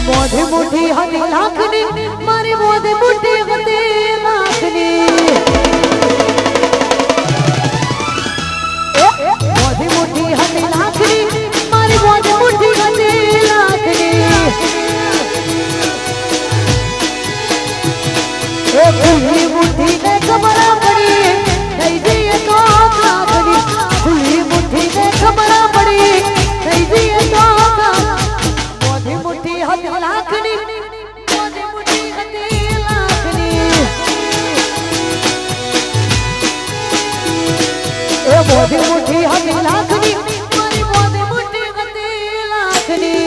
મોઢી મોઢી હતી લાખની મારી મોઢી મોઢી હતી લાખની મોઢી મોઢી હતી લાખની મારી મોઢી મોઢી હતી લાખની એ ભૂલી મુઠ્ઠી ને ખબર પડી થઈ જઈએ તો લાખની ભૂલી મુઠ્ઠી ને ખબર પડી થઈ જઈએ તો મોઢી મુઠ્ઠી હતી લાખની મોઢી મુઠ્ઠી હતી લાખની એ મોઢી મુઠ્ઠી હતી લાખની મારી મોઢી મુઠ્ઠી હતી લાખની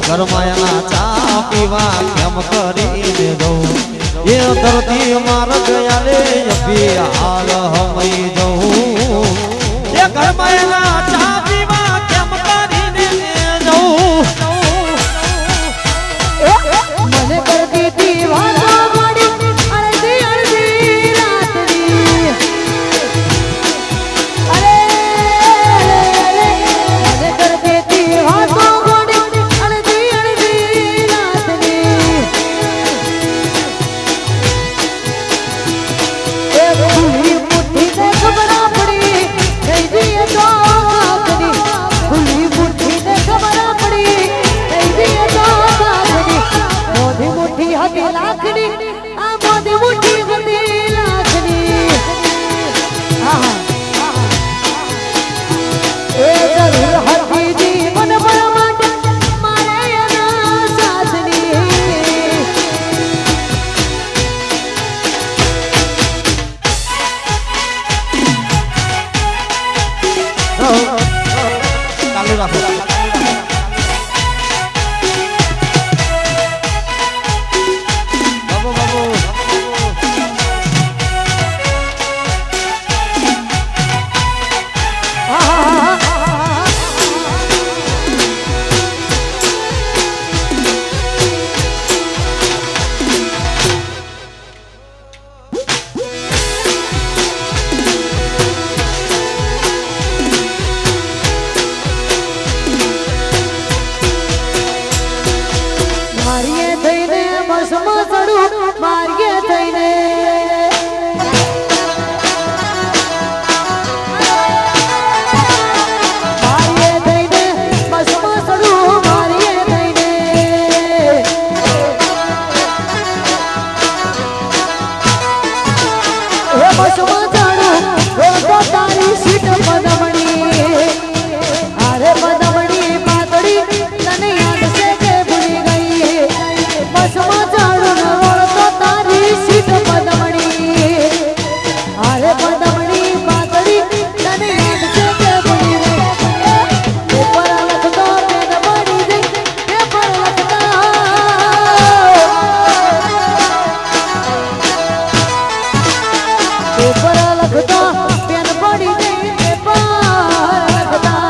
ઘરમાં ચા પીવા કેમ કરીને જવું એ ધરતી મારા ગયા રે હાલ હમઈ જવું એ ઘરમાં ચા પીવા કેમ કરીને જવું મને કરતી તી વાલા માડી અડધી અડધી રાતની અરે મને કરતી તી વાલા માડી અડધી અડધી રાતની એ ભૂલી મુઠ્ઠી ને ખબર પડી થઈ જઈએ તો લાખની ભૂલી મુઠ્ઠી ને ખબર પડી થઈ જઈએ તો લાખની મોઢી મુઠ્ઠી હતી લાખની આ મોઢી મુઠ્ઠી હતી લાખની એ જરૂર હતી જીવન ભર માટે મારે એના સાથની ચાલુ રાખો બાબુ બાબુ મારીએ થઈને બસમાં ચડું મારીએ થઈને મારીએ થઈને બસમાં ચડું મારીએ થઈને એ બસમાં ચડું તો તારી સીટ પદમણી અરે પદમણી પાતળી તને યાદ છે કે ભૂલી ગઈ બસમાં ચડું તો તારી સીટ પદમણી અરે પદમણી પાતળી તને યાદ છે કે ભૂલી ગઈ પેપર લખતો પેન પડી ગઈ પેપર લખતા પેપર લખતા પેન પડી ગઈ પેપર લખતા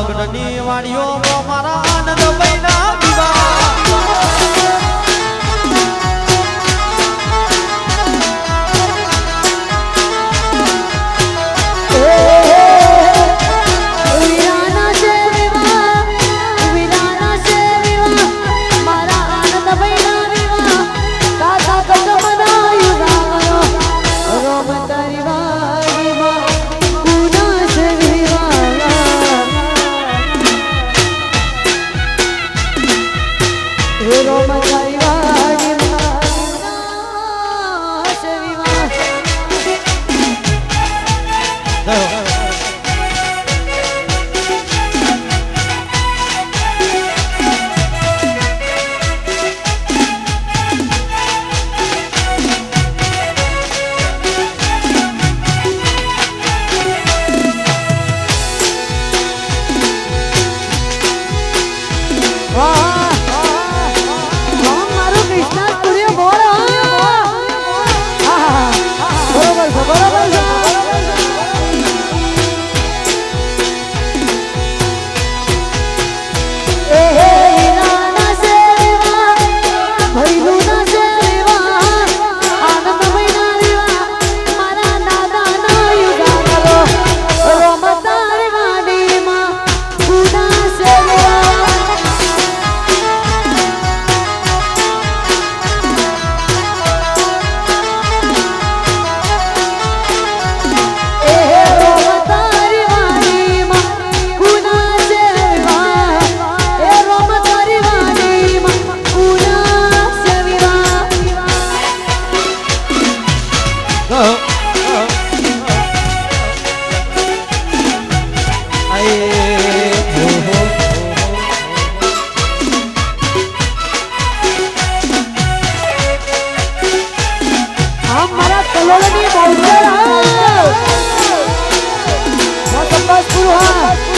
લગ્નની વાડીઓ મારા આનંદ ભાઈના વિવાહ Bos Purha